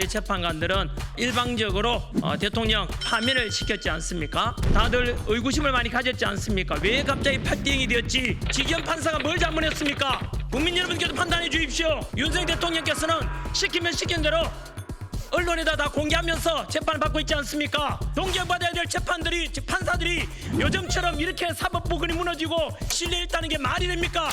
재판관들은 일방적으로 대통령 파면을 시켰지 않습니까? 다들 의구심을 많이 가졌지 않습니까? 왜 갑자기 8대0이 되었지? 지기현 판사가 뭘 잘못했습니까? 국민 여러분께서 판단해 주십시오. 윤석열 대통령께서는 시키면 시킨 대로 언론에다 다 공개하면서 재판을 받고 있지 않습니까? 존경받아야 될 재판들이, 즉 판사들이 요즘처럼 이렇게 사법부근이 무너지고 신뢰 있다는 게 말이 됩니까?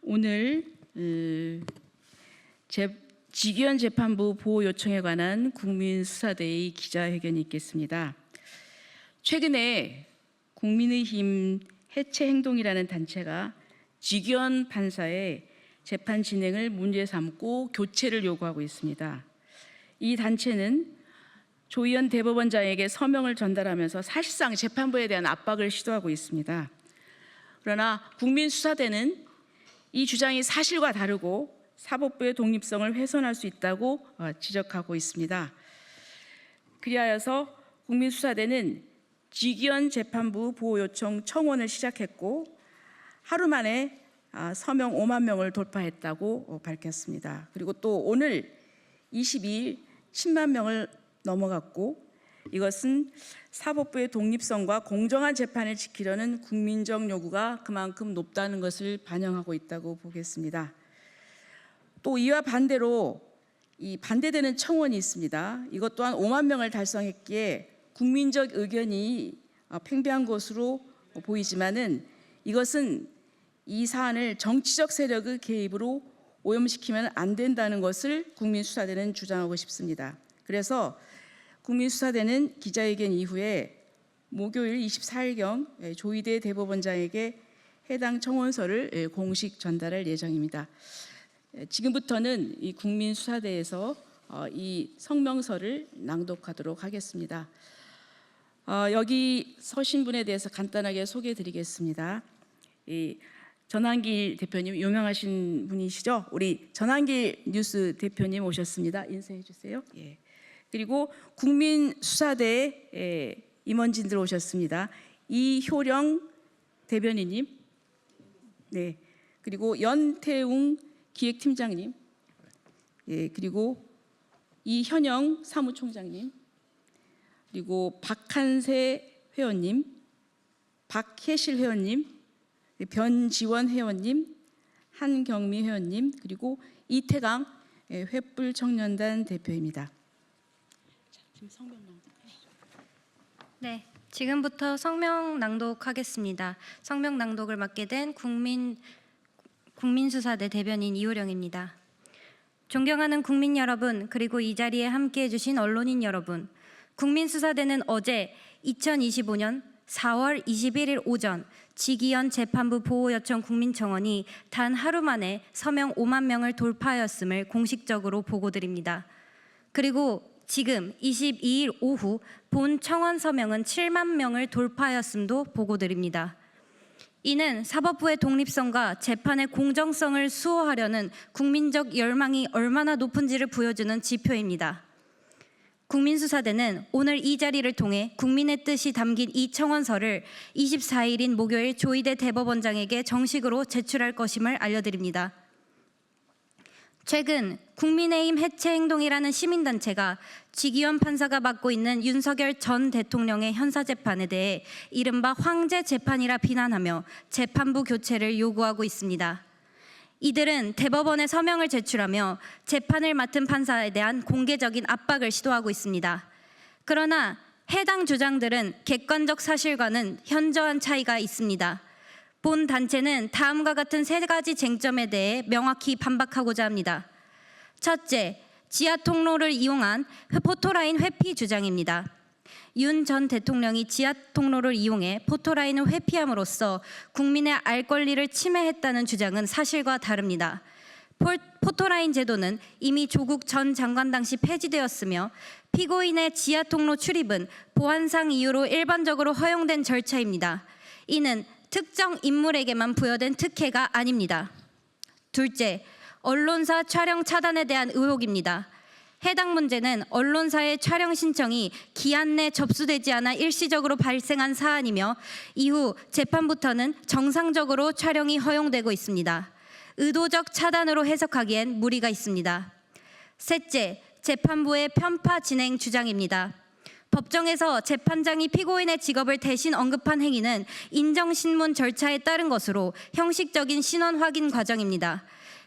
오늘 지기현 재판부 보호 요청에 관한 국민수사대의 기자회견이 있겠습니다. 최근에 국민의힘 해체행동이라는 단체가 지기현 판사의 재판 진행을 문제 삼고 교체를 요구하고 있습니다. 이 단체는 조희연 대법원장에게 서명을 전달하면서 사실상 재판부에 대한 압박을 시도하고 있습니다. 그러나 국민수사대는 이 주장이 사실과 다르고 사법부의 독립성을 훼손할 수 있다고 지적하고 있습니다. 그리하여서 국민수사대는 지기현 재판부 보호 요청 청원을 시작했고 하루 만에 서명 5만 명을 돌파했다고 밝혔습니다. 그리고 또 오늘 22일 10만 명을 넘어갔고 이것은 사법부의 독립성과 공정한 재판을 지키려는 국민적 요구가 그만큼 높다는 것을 반영하고 있다고 보겠습니다. 또 이와 반대로 이 반대되는 청원이 있습니다. 이것 또한 5만 명을 달성했기에 국민적 의견이 팽배한 것으로 보이지만은 이것은 이 사안을 정치적 세력의 개입으로 오염시키면 안 된다는 것을 국민수사대는 주장하고 싶습니다. 그래서 국민수사대는 기자회견 이후에 목요일 24일경 조희대 대법원장에게 해당 청원서를 공식 전달할 예정입니다. 지금부터는 이 국민수사대에서 이 성명서를 낭독하도록 하겠습니다. 여기 서신 분에 대해서 간단하게 소개해드리겠습니다. 이 전한길 대표님 유명하신 분이시죠? 우리 전한길 뉴스 대표님 오셨습니다. 인사해 주세요. 예. 그리고 국민수사대 임원진들 오셨습니다. 이효령 대변인님, 네, 그리고 연태웅 기획팀장님, 예, 그리고 이현영 사무총장님, 그리고 박한세 회원님, 박혜실 회원님, 변지원 회원님, 한경미 회원님, 그리고 이태강 횃불청년단 대표입니다. 네, 지금부터 성명 낭독하겠습니다. 성명 낭독을 맡게 된 국민수사대 대변인 이효령입니다. 존경하는 국민 여러분, 그리고 이 자리에 함께해 주신 언론인 여러분, 국민수사대는 어제 2025년 4월 21일 오전 지기현 재판부 보호 요청 국민청원이 단 하루 만에 서명 5만 명을 돌파하였음을 공식적으로 보고드립니다. 그리고 지금 22일 오후 본 청원 서명은 7만 명을 돌파하였음도 보고드립니다. 이는 사법부의 독립성과 재판의 공정성을 수호하려는 국민적 열망이 얼마나 높은지를 보여주는 지표입니다. 국민수사대는 오늘 이 자리를 통해 국민의 뜻이 담긴 이 청원서를 24일인 목요일 조희대 대법원장에게 정식으로 제출할 것임을 알려드립니다. 최근 국민의힘 해체행동이라는 시민단체가 지기현 판사가 맡고 있는 윤석열 전 대통령의 형사재판에 대해 이른바 황제재판이라 비난하며 재판부 교체를 요구하고 있습니다. 이들은 대법원에 서명을 제출하며 재판을 맡은 판사에 대한 공개적인 압박을 시도하고 있습니다. 그러나 해당 주장들은 객관적 사실과는 현저한 차이가 있습니다. 본 단체는 다음과 같은 세 가지 쟁점에 대해 명확히 반박하고자 합니다. 첫째, 지하 통로를 이용한 포토라인 회피 주장입니다. 윤 전 대통령이 지하 통로를 이용해 포토라인을 회피함으로써 국민의 알 권리를 침해했다는 주장은 사실과 다릅니다. 포토라인 제도는 이미 조국 전 장관 당시 폐지되었으며 피고인의 지하 통로 출입은 보안상 이유로 일반적으로 허용된 절차입니다. 이는 특정 인물에게만 부여된 특혜가 아닙니다. 둘째, 언론사 촬영 차단에 대한 의혹입니다. 해당 문제는 언론사의 촬영 신청이 기한 내 접수되지 않아 일시적으로 발생한 사안이며 이후 재판부터는 정상적으로 촬영이 허용되고 있습니다. 의도적 차단으로 해석하기엔 무리가 있습니다. 셋째, 재판부의 편파 진행 주장입니다. 법정에서 재판장이 피고인의 직업을 대신 언급한 행위는 인정신문 절차에 따른 것으로 형식적인 신원 확인 과정입니다.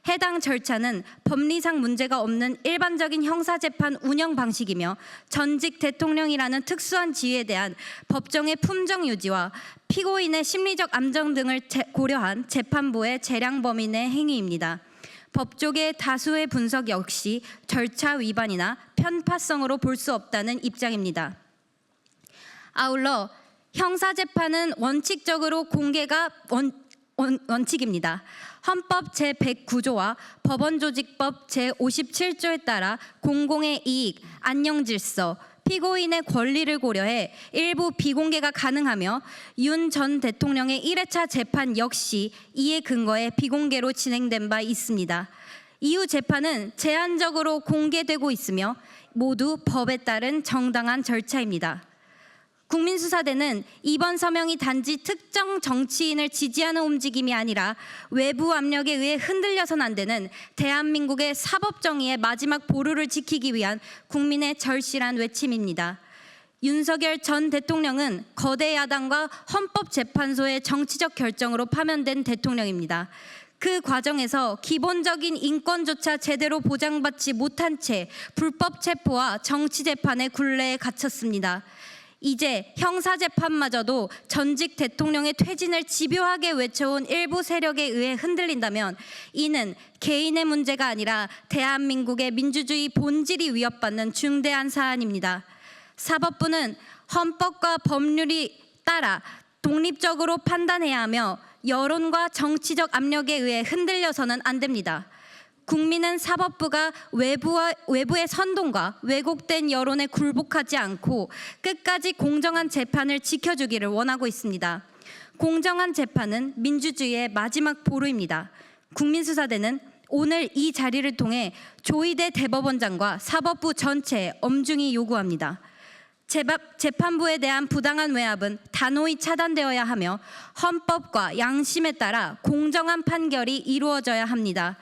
해당 절차는 법리상 문제가 없는 일반적인 형사재판 운영 방식이며 전직 대통령이라는 특수한 지위에 대한 법정의 품정 유지와 피고인의 심리적 안정 등을 고려한 재판부의 재량 범위 내 행위입니다. 법조계 다수의 분석 역시 절차 위반이나 편파성으로 볼 수 없다는 입장입니다. 아울러 형사재판은 원칙적으로 공개가 원칙입니다. 헌법 제109조와 법원조직법 제57조에 따라 공공의 이익, 안녕질서, 피고인의 권리를 고려해 일부 비공개가 가능하며 윤 전 대통령의 1회차 재판 역시 이에 근거해 비공개로 진행된 바 있습니다. 이후 재판은 제한적으로 공개되고 있으며 모두 법에 따른 정당한 절차입니다. 국민수사대는 이번 서명이 단지 특정 정치인을 지지하는 움직임이 아니라 외부 압력에 의해 흔들려선 안 되는 대한민국의 사법정의의 마지막 보루를 지키기 위한 국민의 절실한 외침입니다. 윤석열 전 대통령은 거대 야당과 헌법재판소의 정치적 결정으로 파면된 대통령입니다. 그 과정에서 기본적인 인권조차 제대로 보장받지 못한 채 불법 체포와 정치재판의 굴레에 갇혔습니다. 이제 형사재판마저도 전직 대통령의 퇴진을 집요하게 외쳐온 일부 세력에 의해 흔들린다면 이는 개인의 문제가 아니라 대한민국의 민주주의 본질이 위협받는 중대한 사안입니다. 사법부는 헌법과 법률이 따라 독립적으로 판단해야 하며 여론과 정치적 압력에 의해 흔들려서는 안 됩니다. 국민은 사법부가 외부의 선동과 왜곡된 여론에 굴복하지 않고 끝까지 공정한 재판을 지켜주기를 원하고 있습니다. 공정한 재판은 민주주의의 마지막 보루입니다. 국민수사대는 오늘 이 자리를 통해 조희대 대법원장과 사법부 전체에 엄중히 요구합니다. 재판부에 대한 부당한 외압은 단호히 차단되어야 하며 헌법과 양심에 따라 공정한 판결이 이루어져야 합니다.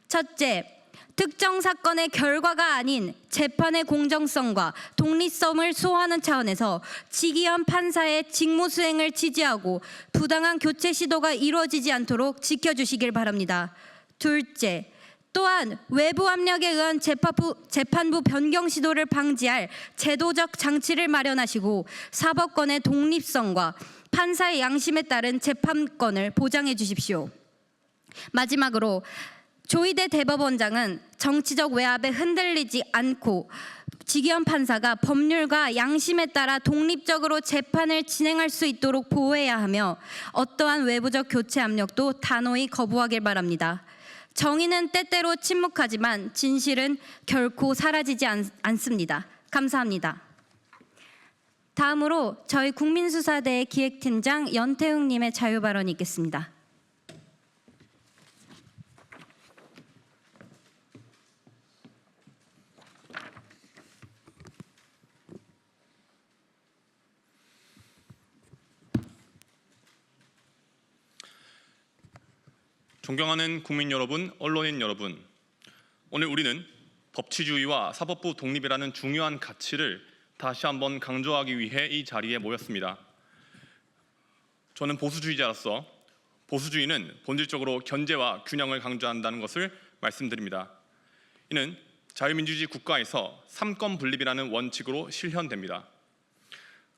첫째, 특정 사건의 결과가 아닌 재판의 공정성과 독립성을 수호하는 차원에서 지기현 판사의 직무 수행을 지지하고 부당한 교체 시도가 이루어지지 않도록 지켜주시길 바랍니다. 둘째, 또한 외부 압력에 의한 재판부 변경 시도를 방지할 제도적 장치를 마련하시고 사법권의 독립성과 판사의 양심에 따른 재판권을 보장해 주십시오. 마지막으로 조희대 대법원장은 정치적 외압에 흔들리지 않고 지기현 판사가 법률과 양심에 따라 독립적으로 재판을 진행할 수 있도록 보호해야 하며 어떠한 외부적 교체 압력도 단호히 거부하길 바랍니다. 정의는 때때로 침묵하지만 진실은 결코 사라지지 않습니다. 감사합니다. 다음으로 저희 국민수사대의 기획팀장 연태웅님의 자유발언이 있겠습니다. 존경하는 국민 여러분, 언론인 여러분, 오늘 우리는 법치주의와 사법부 독립이라는 중요한 가치를 다시 한번 강조하기 위해 이 자리에 모였습니다. 저는 보수주의자로서 보수주의는 본질적으로 견제와 균형을 강조한다는 것을 말씀드립니다. 이는 자유민주주의 국가에서 삼권 분립이라는 원칙으로 실현됩니다.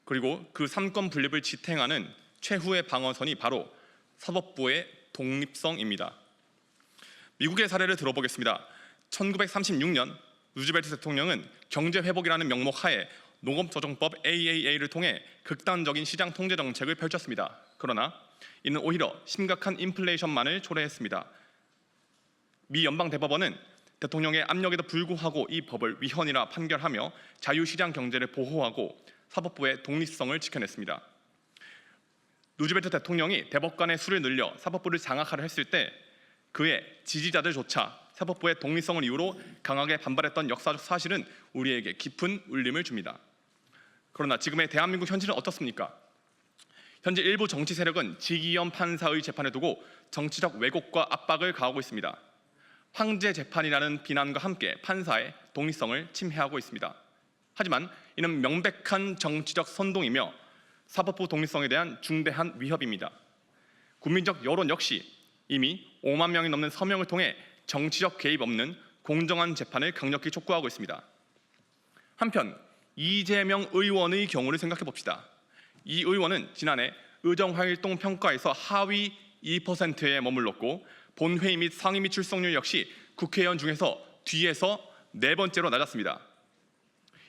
그리고 그 삼권 분립을 지탱하는 최후의 방어선이 바로 사법부의 독립성입니다. 미국의 사례를 들어보겠습니다. 1936년 루즈벨트 대통령은 경제회복이라는 명목 하에 농업조정법 AAA를 통해 극단적인 시장 통제 정책을 펼쳤습니다. 그러나 이는 오히려 심각한 인플레이션만을 초래했습니다. 미 연방대법원은 대통령의 압력에도 불구하고 이 법을 위헌이라 판결하며 자유시장 경제를 보호하고 사법부의 독립성을 지켜냈습니다. 루즈벨트 대통령이 대법관의 수를 늘려 사법부를 장악하려 했을 때 그의 지지자들조차 사법부의 독립성을 이유로 강하게 반발했던 역사적 사실은 우리에게 깊은 울림을 줍니다. 그러나 지금의 대한민국 현실은 어떻습니까? 현재 일부 정치 세력은 지기현 판사의 재판을 두고 정치적 왜곡과 압박을 가하고 있습니다. 황제 재판이라는 비난과 함께 판사의 독립성을 침해하고 있습니다. 하지만 이는 명백한 정치적 선동이며 사법부 독립성에 대한 중대한 위협입니다. 국민적 여론 역시 이미 5만 명이 넘는 서명을 통해 정치적 개입 없는 공정한 재판을 강력히 촉구하고 있습니다. 한편 이재명 의원의 경우를 생각해 봅시다. 이 의원은 지난해 의정활동 평가에서 하위 2%에 머물렀고 본회의 및 상임위 출석률 역시 국회의원 중에서 뒤에서 4번째로 낮았습니다.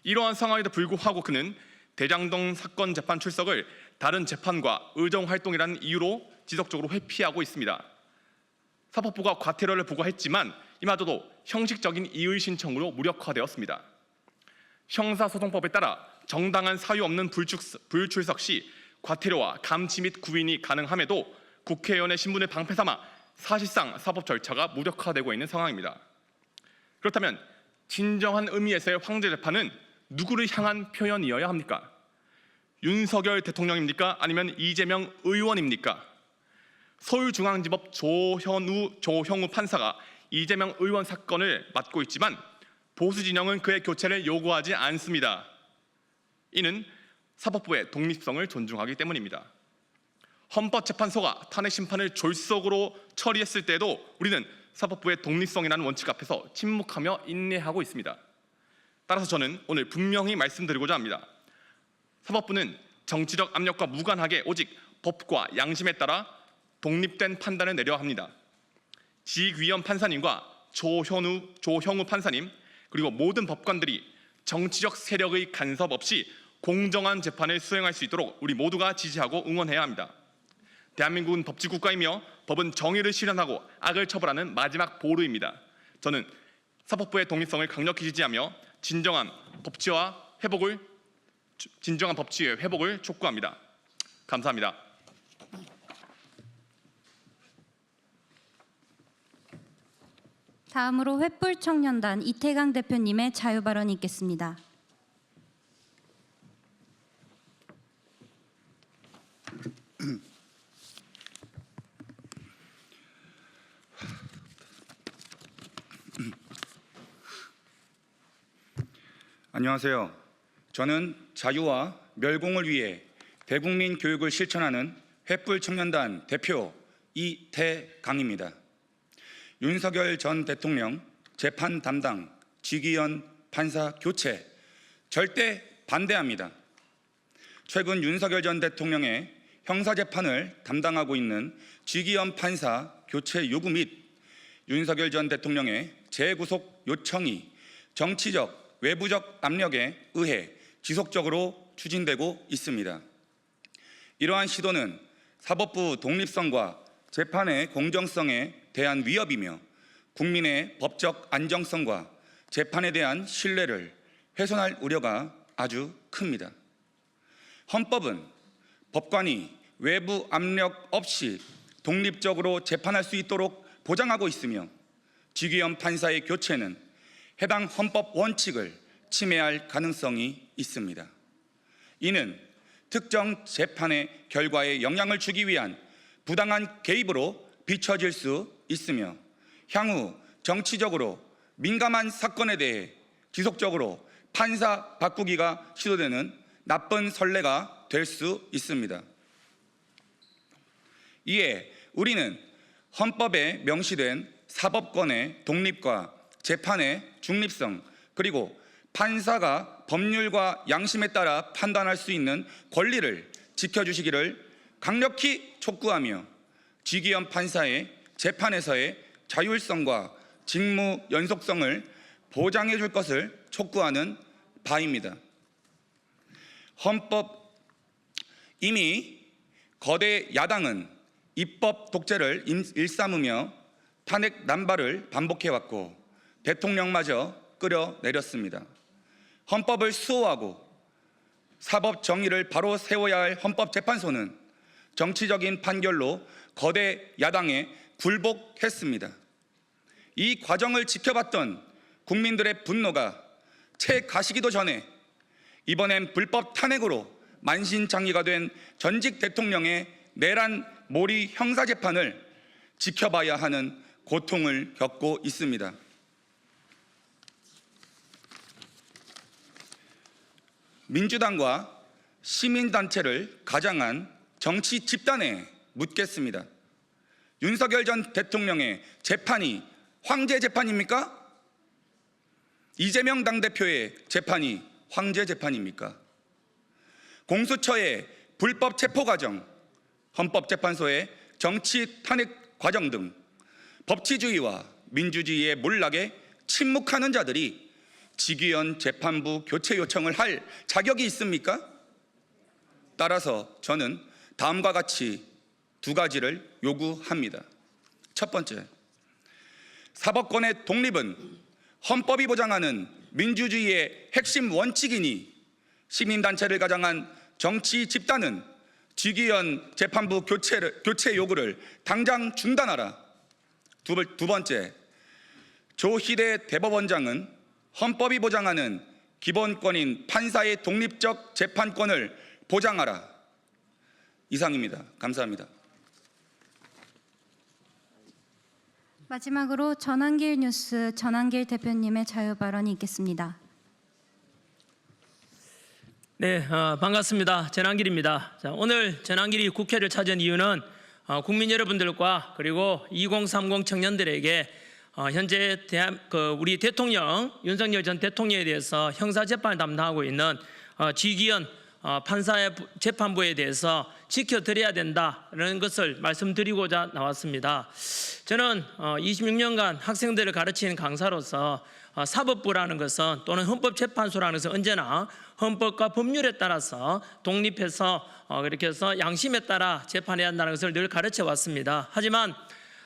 이러한 상황에도 불구하고 그는 대장동 사건 재판 출석을 다른 재판과 의정활동이라는 이유로 지속적으로 회피하고 있습니다. 사법부가 과태료를 부과했지만 이마저도 형식적인 이의 신청으로 무력화되었습니다. 형사소송법에 따라 정당한 사유 없는 불출석 시 과태료와 감치 및 구인이 가능함에도 국회의원의 신분을 방패삼아 사실상 사법 절차가 무력화되고 있는 상황입니다. 그렇다면 진정한 의미에서의 황제 재판은 누구를 향한 표현이어야 합니까? 윤석열 대통령입니까? 아니면 이재명 의원입니까? 서울중앙지법 조형우 판사가 이재명 의원 사건을 맡고 있지만 보수 진영은 그의 교체를 요구하지 않습니다. 이는 사법부의 독립성을 존중하기 때문입니다. 헌법재판소가 탄핵 심판을 졸속으로 처리했을 때에도 우리는 사법부의 독립성이라는 원칙 앞에서 침묵하며 인내하고 있습니다. 따라서 저는 오늘 분명히 말씀드리고자 합니다. 사법부는 정치적 압력과 무관하게 오직 법과 양심에 따라 독립된 판단을 내려야 합니다. 지귀현 판사님과 조형우 판사님 그리고 모든 법관들이 정치적 세력의 간섭 없이 공정한 재판을 수행할 수 있도록 우리 모두가 지지하고 응원해야 합니다. 대한민국은 법치국가이며 법은 정의를 실현하고 악을 처벌하는 마지막 보루입니다. 저는 사법부의 독립성을 강력히 지지하며 진정한 법치의 회복을 촉구합니다. 감사합니다. 다음으로 횃불청년단 이태강 대표님의 자유발언이 있겠습니다. 안녕하세요. 저는 자유와 멸공을 위해 대국민 교육을 실천하는 횃불청년단 대표 이태강입니다. 윤석열 전 대통령 재판 담당 지기현 판사 교체 절대 반대합니다. 최근 윤석열 전 대통령의 형사재판을 담당하고 있는 지기현 판사 교체 요구 및 윤석열 전 대통령의 재구속 요청이 정치적 외부적 압력에 의해 지속적으로 추진되고 있습니다. 이러한 시도는 사법부 독립성과 재판의 공정성에 대한 위협이며 국민의 법적 안정성과 재판에 대한 신뢰를 훼손할 우려가 아주 큽니다. 헌법은 법관이 외부 압력 없이 독립적으로 재판할 수 있도록 보장하고 있으며 지기현 판사의 교체는 해당 헌법 원칙을 침해할 가능성이 있습니다. 이는 특정 재판의 결과에 영향을 주기 위한 부당한 개입으로 비춰질 수 있으며 향후 정치적으로 민감한 사건에 대해 지속적으로 판사 바꾸기가 시도되는 나쁜 선례가 될 수 있습니다. 이에 우리는 헌법에 명시된 사법권의 독립과 재판의 중립성 그리고 판사가 법률과 양심에 따라 판단할 수 있는 권리를 지켜주시기를 강력히 촉구하며 지기현 판사의 재판에서의 자율성과 직무 연속성을 보장해 줄 것을 촉구하는 바입니다. 이미 거대 야당은 입법 독재를 일삼으며 탄핵 남발을 반복해왔고 대통령마저 끌어내렸습니다. 헌법을 수호하고 사법 정의를 바로 세워야 할 헌법재판소는 정치적인 판결로 거대 야당에 굴복했습니다. 이 과정을 지켜봤던 국민들의 분노가 채 가시기도 전에 이번엔 불법 탄핵으로 만신창이가 된 전직 대통령의 내란 몰이 형사재판을 지켜봐야 하는 고통을 겪고 있습니다. 민주당과 시민단체를 가장한 정치 집단에 묻겠습니다. 윤석열 전 대통령의 재판이 황제 재판입니까? 이재명 당대표의 재판이 황제 재판입니까? 공수처의 불법 체포 과정, 헌법재판소의 정치 탄핵 과정 등 법치주의와 민주주의의 몰락에 침묵하는 자들이 직위원 재판부 교체 요청을 할 자격이 있습니까? 따라서 저는 다음과 같이 두 가지를 요구합니다. 첫 번째, 사법권의 독립은 헌법이 보장하는 민주주의의 핵심 원칙이니 시민단체를 가장한 정치 집단은 직위원 재판부 교체 요구를 당장 중단하라. 두 번째, 조희대 대법원장은 헌법이 보장하는 기본권인 판사의 독립적 재판권을 보장하라. 이상입니다. 감사합니다. 마지막으로 전한길 뉴스 전한길 대표님의 자유 발언이 있겠습니다. 네, 반갑습니다. 전한길입니다. 자, 오늘 전한길이 국회를 찾은 이유는 국민 여러분들과 그리고 2030 청년들에게 현재 우리 대통령 윤석열 전 대통령에 대해서 형사 재판을 담당하고 있는 지기현 판사의 재판부에 대해서 지켜드려야 된다는 것을 말씀드리고자 나왔습니다. 저는 26년간 학생들을 가르치는 강사로서 사법부라는 것은 또는 헌법재판소라는 것은 언제나 헌법과 법률에 따라서 독립해서 그렇게 해서 양심에 따라 재판해야 한다는 것을 늘 가르쳐 왔습니다. 하지만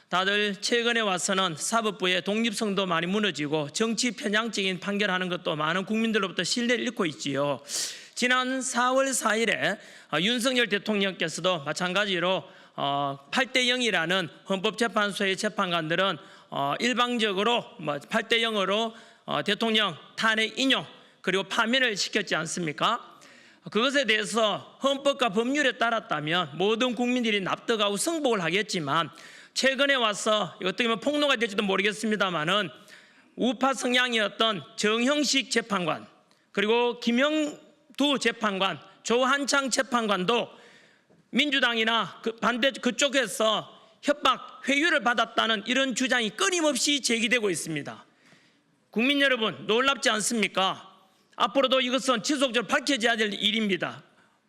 다들 최근에 와서는 사법부의 독립성도 많이 무너지고 정치 편향적인 판결하는 것도 많은 국민들로부터 신뢰를 잃고 있지요. 지난 4월 4일에 윤석열 대통령께서도 마찬가지로 8대 0이라는 헌법재판소의 재판관들은 일방적으로 8대 0으로 대통령 탄핵 인용 그리고 파면을 시켰지 않습니까? 그것에 대해서 헌법과 법률에 따랐다면 모든 국민들이 납득하고 승복을 하겠지만 최근에 와서 어떻게 보면 폭로가 될지도 모르겠습니다만은 우파 성향이었던 정형식 재판관 그리고 김영두 재판관, 조한창 재판관도 민주당이나 반대 그쪽에서 협박, 회유를 받았다는 이런 주장이 끊임없이 제기되고 있습니다. 국민 여러분 놀랍지 않습니까? 앞으로도 이것은 지속적으로 밝혀져야 될 일입니다.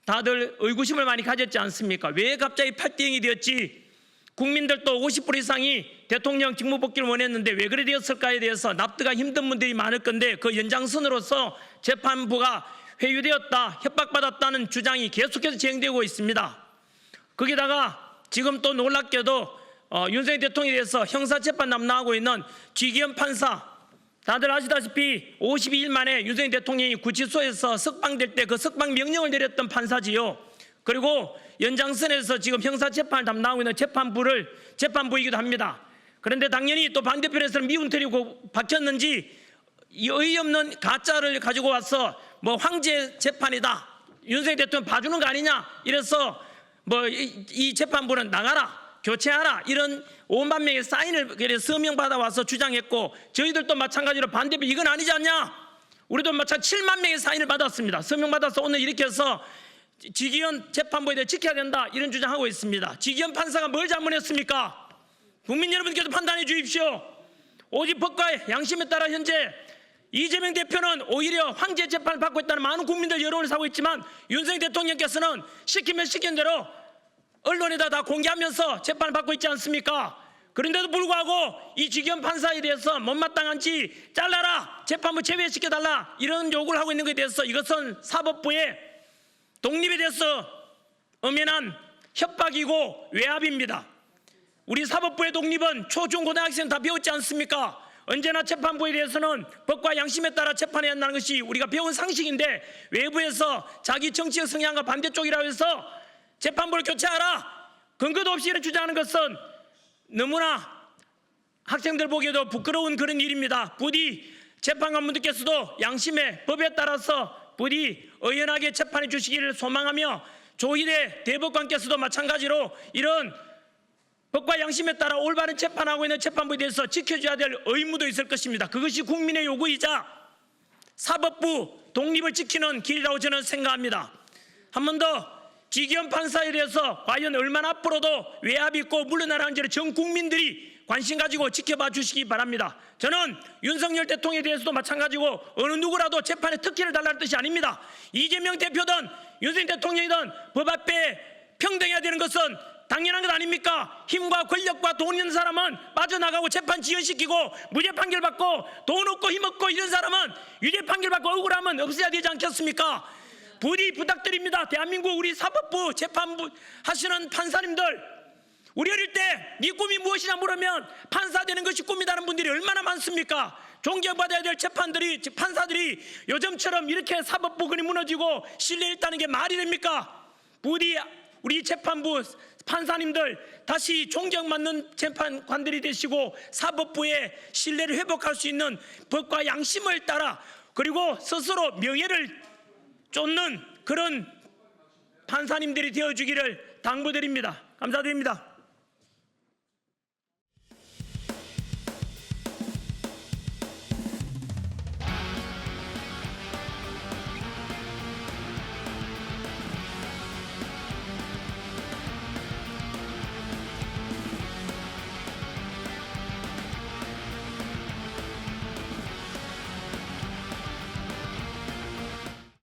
다들 의구심을 많이 가졌지 않습니까? 왜 갑자기 8대 0이 되었지? 국민들도 50% 이상이 대통령 직무복귀를 원했는데 왜 그래 되었을까에 대해서 납득하기 힘든 분들이 많을 건데 그 연장선으로서 재판부가 회유되었다, 협박받았다는 주장이 계속해서 진행되고 있습니다. 거기다가 지금 또 놀랍게도 윤석열 대통령에 대해서 형사재판 담당하고 있는 지기현 판사, 다들 아시다시피 52일 만에 윤석열 대통령이 구치소에서 석방될 때 그 석방 명령을 내렸던 판사지요. 그리고 연장선에서 지금 형사재판을 담당하고 있는 재판부이기도 합니다. 그런데 당연히 또 반대편에서는 미운털이고 박혔는지 어이없는 가짜를 가지고 와서 황제 재판이다, 윤석열 대통령 봐주는 거 아니냐 이래서 이 재판부는 나가라, 교체하라 이런 5만 명의 사인을 서명 받아와서 주장했고 저희들도 마찬가지로 반대편 이건 아니지 않냐, 우리도 마찬가지 7만 명의 사인을 받았습니다. 서명 받아서 오늘 이렇게 해서 지기현 재판부에 대해 지켜야 된다 이런 주장하고 있습니다. 지기현 판사가 뭘 잘못했습니까? 국민 여러분께서 판단해 주십시오. 오직 법과 양심에 따라 현재 이재명 대표는 오히려 황제 재판을 받고 있다는 많은 국민들 여론을 사고 있지만 윤석열 대통령께서는 시키면 시킨 대로 언론에다 다 공개하면서 재판을 받고 있지 않습니까? 그런데도 불구하고 이 지기현 판사에 대해서 못마땅한지 잘라라, 재판부 제외시켜달라 이런 요구를 하고 있는 것에 대해서 이것은 사법부의 독립에 대해서 엄연한 협박이고 외압입니다. 우리 사법부의 독립은 초중고등학생 다 배웠지 않습니까? 언제나 재판부에 대해서는 법과 양심에 따라 재판해야 한다는 것이 우리가 배운 상식인데 외부에서 자기 정치적 성향과 반대쪽이라고 해서 재판부를 교체하라, 근거도 없이 이렇게 주장하는 것은 너무나 학생들 보기에도 부끄러운 그런 일입니다. 부디 재판관분들께서도 양심의 법에 따라서 부디 의연하게 재판해 주시기를 소망하며 조희대 대법관께서도 마찬가지로 이런 법과 양심에 따라 올바른 재판하고 있는 재판부에 대해서 지켜줘야 될 의무도 있을 것입니다. 그것이 국민의 요구이자 사법부 독립을 지키는 길이라고 저는 생각합니다. 한 번 더 지기현 판사에 대해서 과연 얼마나 앞으로도 외압이 있고 물러나라는지를 전 국민들이 관심 가지고 지켜봐 주시기 바랍니다. 저는 윤석열 대통령에 대해서도 마찬가지고 어느 누구라도 재판에 특혜를 달라는 뜻이 아닙니다. 이재명 대표든 윤석열 대통령이든 법 앞에 평등해야 되는 것은 당연한 것 아닙니까? 힘과 권력과 돈 있는 사람은 빠져나가고 재판 지연시키고 무죄 판결 받고 돈 없고 힘 없고 이런 사람은 유죄 판결 받고 억울하면 없어야 되지 않겠습니까? 부디 부탁드립니다. 대한민국 우리 사법부 재판부 하시는 판사님들, 우리 어릴 때 네 꿈이 무엇이냐 물으면 판사 되는 것이 꿈이라는 분들이 얼마나 많습니까? 존경받아야 될 판사들이 요즘처럼 이렇게 사법부근이 무너지고 신뢰 잃다는 게 말이 됩니까? 부디 우리 재판부 판사님들 다시 존경받는 재판관들이 되시고 사법부의 신뢰를 회복할 수 있는 법과 양심을 따라 그리고 스스로 명예를 쫓는 그런 판사님들이 되어주기를 당부드립니다. 감사드립니다.